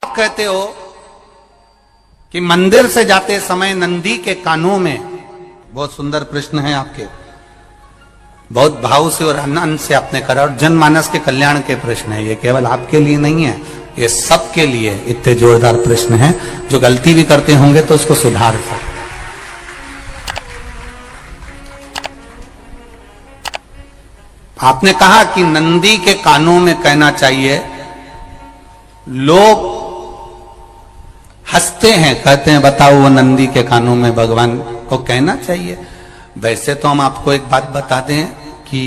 आप कहते हो कि मंदिर से जाते समय नंदी के कानों में, बहुत सुंदर प्रश्न है आपके, बहुत भाव से और आनंद से आपने करा, और जनमानस के कल्याण के प्रश्न है ये, केवल आपके लिए नहीं है, ये सबके लिए इतने जोरदार प्रश्न है। जो गलती भी करते होंगे तो उसको सुधार कर। आपने कहा कि नंदी के कानों में कहना चाहिए, लोग हंसते हैं, कहते हैं बताओ वो नंदी के कानों में भगवान को कहना चाहिए। वैसे तो हम आपको एक बात बता दें कि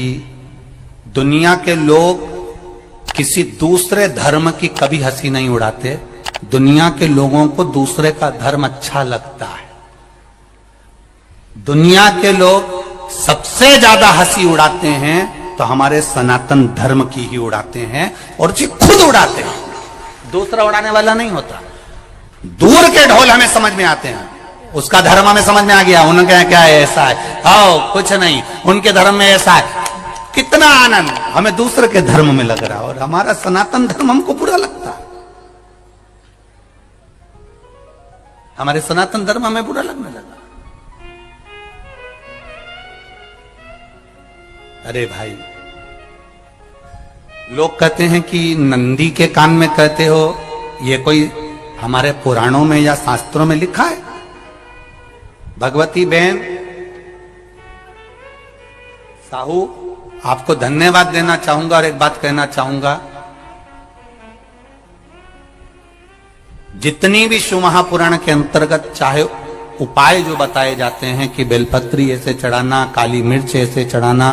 दुनिया के लोग किसी दूसरे धर्म की कभी हंसी नहीं उड़ाते। दुनिया के लोगों को दूसरे का धर्म अच्छा लगता है। दुनिया के लोग सबसे ज्यादा हंसी उड़ाते हैं तो हमारे सनातन धर्म की ही उड़ाते हैं, और जी खुद उड़ाते हैं, दूसरा उड़ाने वाला नहीं होता। दूर के ढोल हमें समझ में आते हैं, उसका धर्म हमें समझ में आ गया, उनके क्या है ऐसा है, आओ कुछ नहीं, उनके धर्म में ऐसा है, कितना आनंद हमें दूसरे के धर्म में लग रहा है, और हमारा सनातन धर्म हमको बुरा लगता है। हमारे सनातन धर्म हमें बुरा लगने लगा। अरे भाई, लोग कहते हैं कि नंदी के कान में कहते हो, ये कोई हमारे पुराणों में या शास्त्रों में लिखा है? भगवती बहन साहू, आपको धन्यवाद देना चाहूंगा और एक बात कहना चाहूंगा, जितनी भी शिव महापुराण के अंतर्गत चाहे उपाय जो बताए जाते हैं कि बेलपत्री ऐसे चढ़ाना, काली मिर्च ऐसे चढ़ाना,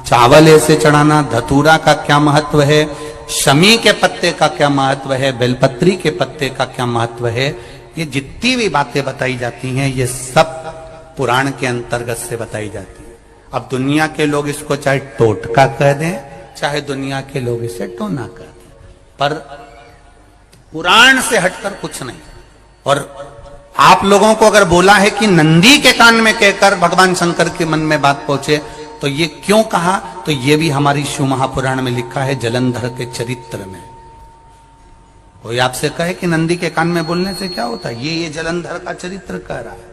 चावल ऐसे चढ़ाना, धतूरा का क्या महत्व है, शमी के पत्ते का क्या महत्व है, बेलपत्री के पत्ते का क्या महत्व है, ये जितनी भी बातें बताई जाती हैं ये सब पुराण के अंतर्गत से बताई जाती है। अब दुनिया के लोग इसको चाहे टोटका कह दें, चाहे दुनिया के लोग इसे टोना कह दें, पर पुराण से हटकर कुछ नहीं। और आप लोगों को अगर बोला है कि नंदी के कान में कहकर भगवान शंकर के मन में बात पहुंचे, तो ये क्यों कहा, तो ये भी हमारी शिव महापुराण में लिखा है, जलंधर के चरित्र में। कोई आपसे कहे कि नंदी के कान में बोलने से क्या होता है, ये जलंधर का चरित्र कह रहा है।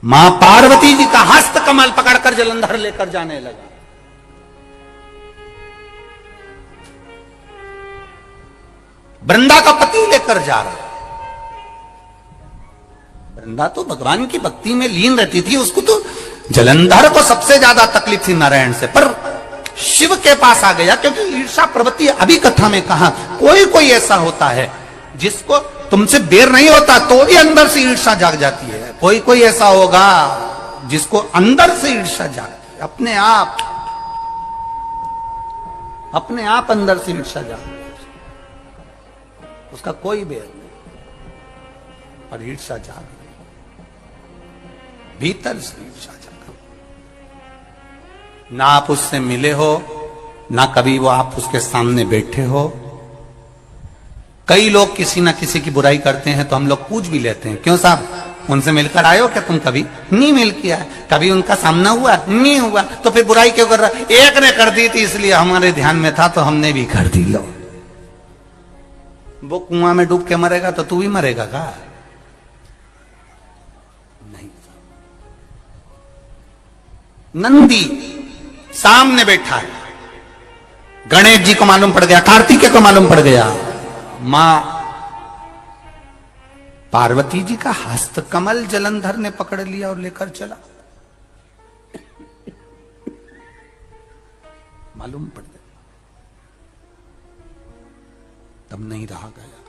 मां पार्वती जी का हस्त कमल पकड़कर जलंधर लेकर जाने लगा। वृंदा का पति लेकर जा रहा। वृंदा तो भगवान की भक्ति में लीन रहती थी, उसको तो जलंधर को सबसे ज्यादा तकलीफ थी नारायण से, पर शिव के पास आ गया, क्योंकि ईर्षा प्रवृत्ति, अभी कथा में कहा, कोई कोई ऐसा होता है जिसको तुमसे बेर नहीं होता तो भी अंदर से ईर्षा जाग जाती है। कोई कोई ऐसा होगा जिसको अंदर से ईर्षा जागती है, अपने आप अंदर से ईर्षा जागती है, उसका कोई बेर नहीं, पर ईर्षा जाग गई, भीतर से ईर्षा जाग। ना आप उससे मिले हो, ना कभी वो आप उसके सामने बैठे हो। कई लोग किसी ना किसी की बुराई करते हैं तो हम लोग पूछ भी लेते हैं, क्यों साहब उनसे मिलकर आए हो क्या तुम? कभी नहीं मिल किया है, कभी उनका सामना हुआ नहीं हुआ, तो फिर बुराई क्यों कर रहा? एक ने कर दी थी इसलिए हमारे ध्यान में था तो हमने भी कर दी। लो, वो कुआं में डूब के मरेगा तो तू भी मरेगा का? नहीं। नंदी सामने बैठा है, गणेश जी को मालूम पड़ गया, कार्तिकेय को मालूम पड़ गया, मां पार्वती जी का हस्त कमल जलंधर ने पकड़ लिया और लेकर चला। मालूम पड़ गया, तब नहीं रहा गया।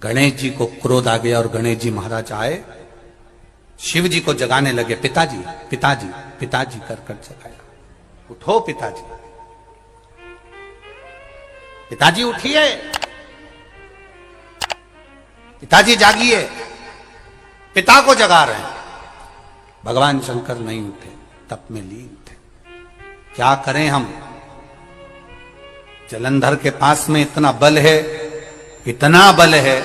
गणेश जी को क्रोध आ गया और गणेश जी महाराज आए, शिव जी को जगाने लगे, पिताजी पिताजी पिताजी कर कर जगाया, उठो पिताजी, पिताजी उठिए, पिताजी जागिए, पिता को जगा रहे हैं। भगवान शंकर नहीं उठे, तप में लीन थे। क्या करें हम? जलंधर के पास में इतना बल है, इतना बल है,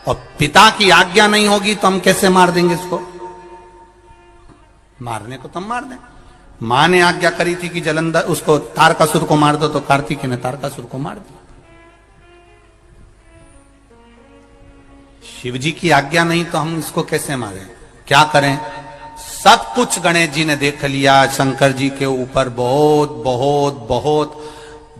और पिता की आज्ञा नहीं होगी तो हम कैसे मार देंगे इसको? मारने को तो हम मार दें। मां ने आज्ञा करी थी कि जलंधर उसको तारकासुर को मार दो, तो कार्तिकेय ने तारकासुर को मार दिया। शिव जी की आज्ञा नहीं तो हम इसको कैसे मारें? क्या करें? सब कुछ गणेश जी ने देख लिया, शंकर जी के ऊपर बहुत बहुत बहुत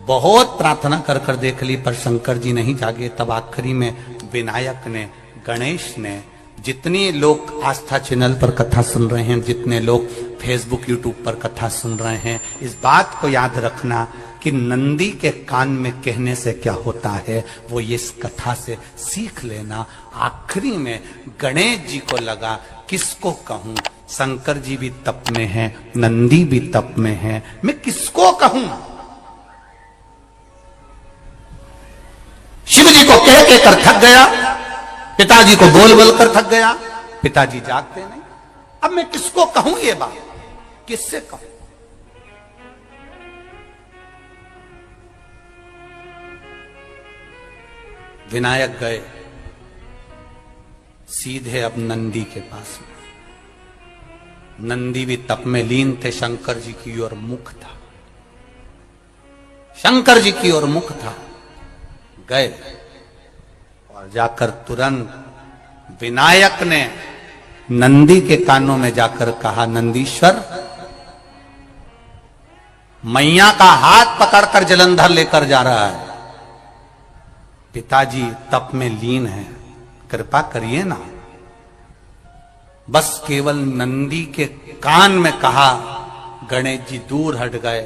बहुत प्रार्थना कर कर देख ली, पर शंकर जी नहीं जागे। तब आखिरी में विनायक ने, गणेश ने, जितने लोग आस्था चैनल पर कथा सुन रहे हैं, जितने लोग फेसबुक यूट्यूब पर कथा सुन रहे हैं, इस बात को याद रखना कि नंदी के कान में कहने से क्या होता है वो ये इस कथा से सीख लेना। आखिरी में गणेश जी को लगा किसको कहूं, शंकर जी भी तप में हैं, नंदी भी तप में हैं, मैं किसको कहूं? शिव जी को कह के कर थक गया, पिताजी को बोल बोल कर थक गया, पिताजी जागते नहीं। अब मैं किसको कहूं ये बात, किससे कहूं? विनायक गए सीधे अब नंदी के पास में। नंदी भी तप में लीन थे, शंकर जी की ओर मुख था, शंकर जी की ओर मुख था। गए और जाकर तुरंत विनायक ने नंदी के कानों में जाकर कहा, नंदीश्वर, मैया का हाथ पकड़कर जलंधर लेकर जा रहा है, पिताजी तप में लीन है, कृपा करिए ना। बस केवल नंदी के कान में कहा, गणेश जी दूर हट गए।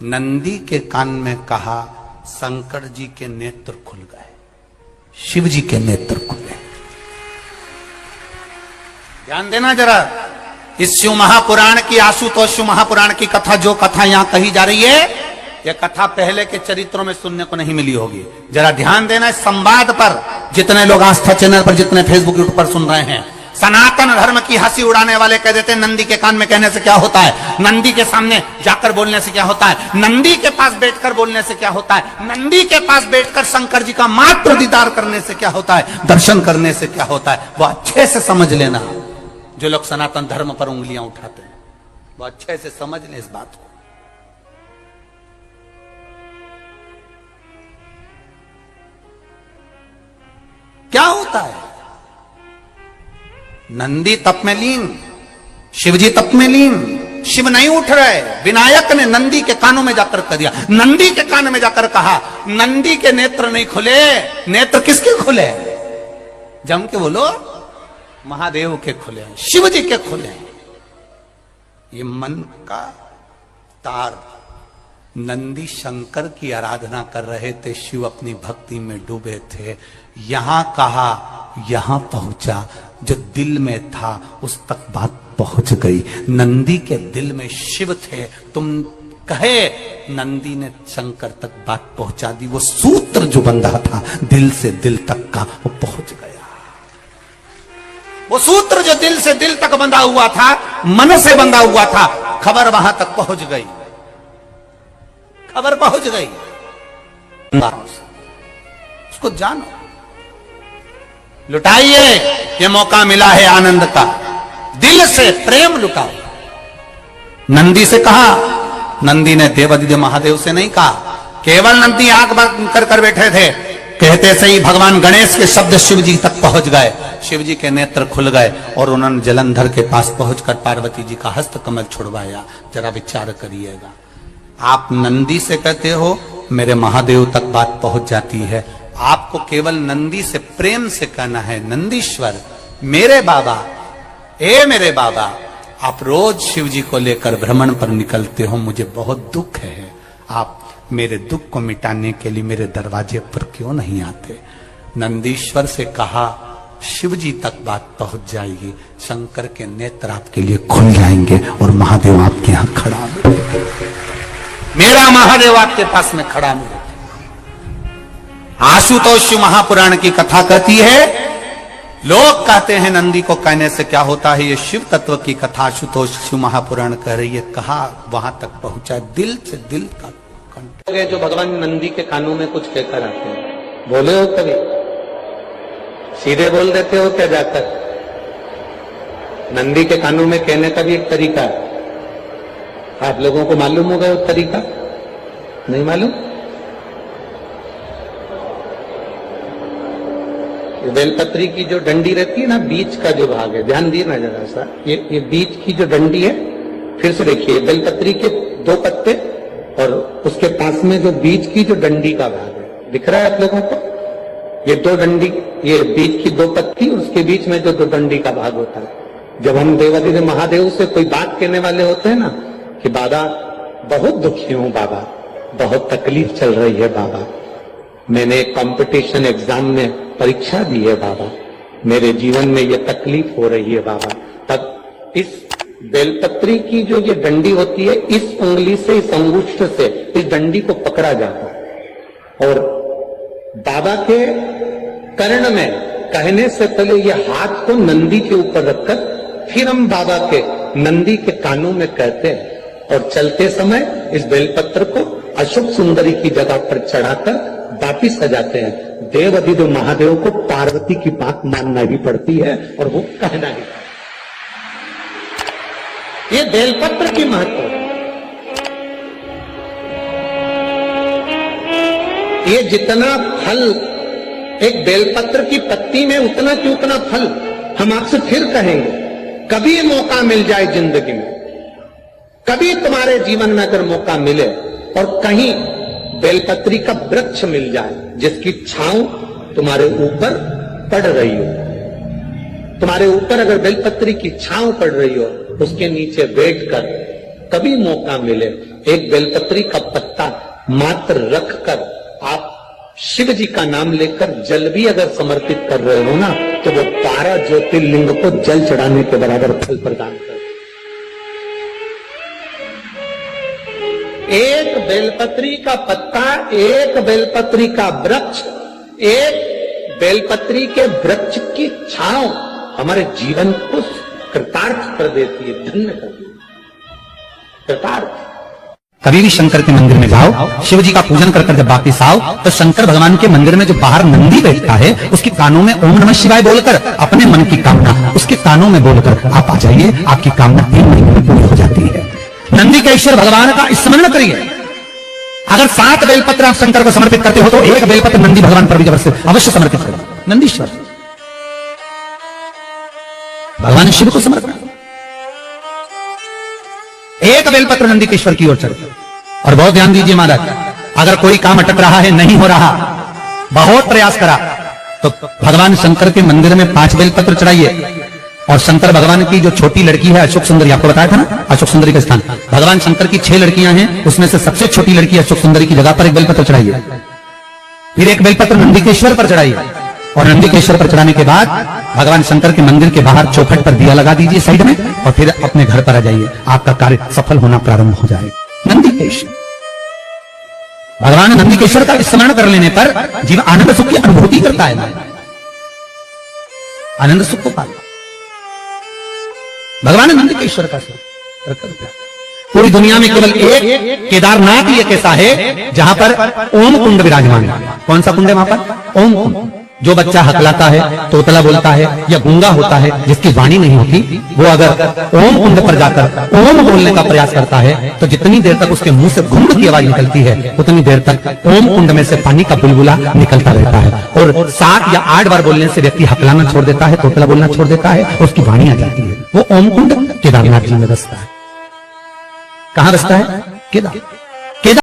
नंदी के कान में कहा, शंकर जी के नेत्र खुल गए, शिव जी के नेत्र खुले। ध्यान देना जरा, इस शिव महापुराण की, आशुतोष शिव महापुराण की कथा, जो कथा यहां कही जा रही है, यह कथा पहले के चरित्रों में सुनने को नहीं मिली होगी। जरा ध्यान देना इस संवाद पर, जितने लोग आस्था चैनल पर, जितने फेसबुक यूट्यूब पर सुन रहे हैं। सनातन धर्म की हंसी उड़ाने वाले कह देते हैं नंदी के कान में कहने से क्या होता है, नंदी के सामने जाकर बोलने से क्या होता है, नंदी के पास बैठकर बोलने से क्या होता है, नंदी के पास बैठकर शंकर जी का मात्र दीदार करने से क्या होता है, दर्शन करने से क्या होता है। वो अच्छे से समझ लेना, जो लोग सनातन धर्म पर उंगलियां उठाते हैं, वो अच्छे से समझ लें इस बात को। क्या होता है? नंदी तप में लीन, शिवजी तप में लीन, शिव नहीं उठ रहे। विनायक ने नंदी के कानों में जाकर कह दिया, नंदी के कान में जाकर कहा, नंदी के नेत्र नहीं खुले। नेत्र किसके खुले? जम के बोलो, महादेव के खुले, शिव जी के खुले। ये मन का तार। नंदी शंकर की आराधना कर रहे थे, शिव अपनी भक्ति में डूबे थे। यहां कहा, यहां पहुंचा, जो दिल में था उस तक बात पहुंच गई। नंदी के दिल में शिव थे, तुम कहे नंदी ने शंकर तक बात पहुंचा दी। वो सूत्र जो बंधा था दिल से दिल तक का, वो पहुंच गया। वो सूत्र जो दिल से दिल तक बंधा हुआ था, मन से बंधा हुआ था, खबर वहां तक पहुंच गई, खबर पहुंच गई। उसको जानो, लुटाइए, ये मौका मिला है आनंद का, दिल से प्रेम लुटाओ। नंदी से कहा, नंदी ने देवादिदेव महादेव से नहीं कहा। केवल नंदी आंख बंद कर बैठे थे, कहते से ही भगवान गणेश के शब्द शिव जी तक पहुंच गए। शिव जी के नेत्र खुल गए और उन्होंने जलंधर के पास पहुंचकर पार्वती जी का हस्त कमल छुड़वाया। जरा विचार करिएगा, आप नंदी से कहते हो मेरे महादेव तक बात पहुंच जाती है, आपको केवल नंदी से प्रेम से कहना है, नंदीश्वर मेरे बाबा, ए मेरे बाबा, आप रोज शिव जी को लेकर भ्रमण पर निकलते हो, मुझे बहुत दुख है, आप मेरे दुख को मिटाने के लिए मेरे दरवाजे पर क्यों नहीं आते? नंदीश्वर से कहा, शिव जी तक बात पहुंच जाएगी, शंकर के नेत्र आपके लिए खुल जाएंगे और महादेव आपके यहां खड़ा मिलेगा, मेरा महादेव आपके पास में खड़ा मिलेगा। आशुतोष महापुराण की कथा कहती है, लोग कहते हैं नंदी को कहने से क्या होता है, ये शिव तत्व की कथा आशुतोष महापुराण कह रही है। कहा वहां तक पहुंचा, दिल से दिल का कंठ। जो भगवान नंदी के कानों में कुछ कहकर आते हैं, बोले हो कभी? सीधे बोल देते हो क्या जाकर? नंदी के कानों में कहने का भी एक तरीका है, आप लोगों को मालूम होगा वो तरीका? नहीं मालूम? बेलपत्री की जो डंडी रहती है ना, बीच का जो भाग है, ध्यान दिए ना जरा सा, ये बीच की जो डंडी है, फिर से देखिए, बेलपत्री के 2 पत्ते और उसके पास में जो बीच की जो डंडी का भाग है, दिख रहा है आप लोगों को? ये 2 डंडी, ये बीच की 2 पत्ती और उसके बीच में जो 2 डंडी का भाग होता है। जब हम देवादिदेव महादेव से कोई बात कहने वाले होते हैं ना कि बाबा बहुत दुखी हूं, बाबा बहुत तकलीफ चल रही है, बाबा मैंने कंपटीशन एग्जाम में परीक्षा दी है, बाबा मेरे जीवन में ये तकलीफ हो रही है, बाबा, तब इस बेलपत्री की जो ये डंडी होती है, इस उंगली से, इस अंगुष्ठ से इस डंडी को पकड़ा जाता है और बाबा के कर्ण में कहने से पहले ये हाथ को नंदी के ऊपर रखकर फिर हम बाबा के नंदी के कानों में कहते हैं और चलते समय इस बेलपत्र को अशोक सुंदरी की जगह पर चढ़ाकर वापिस आ जाते हैं। देवादिदेव महादेव को पार्वती की बात मानना ही पड़ती है और वो कहना ही। ये बेलपत्र की महत्व, ये जितना फल एक बेलपत्र की पत्ती में उतना की उतना फल। हम आपसे फिर कहेंगे, कभी मौका मिल जाए जिंदगी में, कभी तुम्हारे जीवन में अगर मौका मिले और कहीं बेलपत्री का वृक्ष मिल जाए जिसकी छांव तुम्हारे ऊपर पड़ रही हो, तुम्हारे ऊपर अगर बेलपत्री की छांव पड़ रही हो, उसके नीचे बैठकर कभी मौका मिले, एक बेलपत्री का पत्ता मात्र रखकर आप शिव जी का नाम लेकर जल भी अगर समर्पित कर रहे हो ना, तो वो 12 ज्योतिर्लिंग को जल चढ़ाने के बराबर फल प्रदान कर। एक बेलपत्री का पत्ता, एक बेलपत्री का वृक्ष, एक बेलपत्री के वृक्ष की छांव हमारे जीवन को कृतार्थ कर देती है, धन्य कर देती है, कृतार्थ। कभी भी शंकर के मंदिर में जाओ, शिव जी का पूजन कर जब वापिस आओ, तो शंकर भगवान के मंदिर में जो बाहर नंदी बैठता है, उसके कानों में ओम नमः शिवाय बोलकर अपने मन की कामना उसके कानों में बोलकर आप आ जाइए, आपकी कामना 3 महीने में पूरी हो जाती है। नंदी के ईश्वर भगवान का स्मरण करिए। अगर 7 बेलपत्र आप शंकर को समर्पित करते हो तो 1 बेलपत्र नंदी भगवान पर भी अवश्य समर्पित करो। नंदीश्वर भगवान शिव को समर्पित, 1 बेलपत्र नंदी के ईश्वर की ओर चढ़े। और बहुत ध्यान दीजिए महाराज, अगर कोई काम अटक रहा है, नहीं हो रहा, बहुत प्रयास करा, तो भगवान शंकर के मंदिर में 5 बेलपत्र चढ़ाइए। और शंकर भगवान की जो छोटी लड़की है अशोक सुंदरी, आपको बताया था ना, अशोक सुंदरी का स्थान, भगवान शंकर की 6 लड़कियां हैं, उसमें से सबसे छोटी लड़की अशोक सुंदरी की जगह पर 1 बेलपत्र चढ़ाइए। फिर 1 बेलपत्र नंदीकेश्वर पर चढ़ाइए और नंदीकेश्वर पर चढ़ाने के बाद भगवान शंकर के मंदिर के बाहर चौखट पर दिया लगा दीजिए साइड में, और फिर अपने घर पर आ जाइए, आपका कार्य सफल होना प्रारंभ हो जाएगा। नंदीकेश्वर भगवान नंदीकेश्वर का स्मरण कर लेने पर जीवन आनंद सुख की अनुभूति करता है, आनंद सुख को पाता। भगवान नंदीकेश्वर का पूरी दुनिया में केवल एक केदारनाथ ही एक ऐसा है जहां पर ओम कुंड विराजमान है। कौन सा कुंड है वहां पर? ओम कुंड। जो बच्चा हकलाता है, तोतला बोलता है या गूंगा होता है, जिसकी वाणी नहीं होती, वो अगर ओम कुंड पर जाकर ओम बोलने का प्रयास करता है तो जितनी देर तक उसके मुंह से घुंड की आवाज निकलती है, उतनी देर तक ओम कुंड में से पानी का बुलबुला निकलता रहता है। और 7 या 8 बार बोलने से व्यक्ति हकलाना छोड़ देता है, तोतला बोलना छोड़ देता है, उसकी वाणी आ जाती है। वो ओम कुंड केदारनाथ जी में बसता है। कहां बसता है? केदार।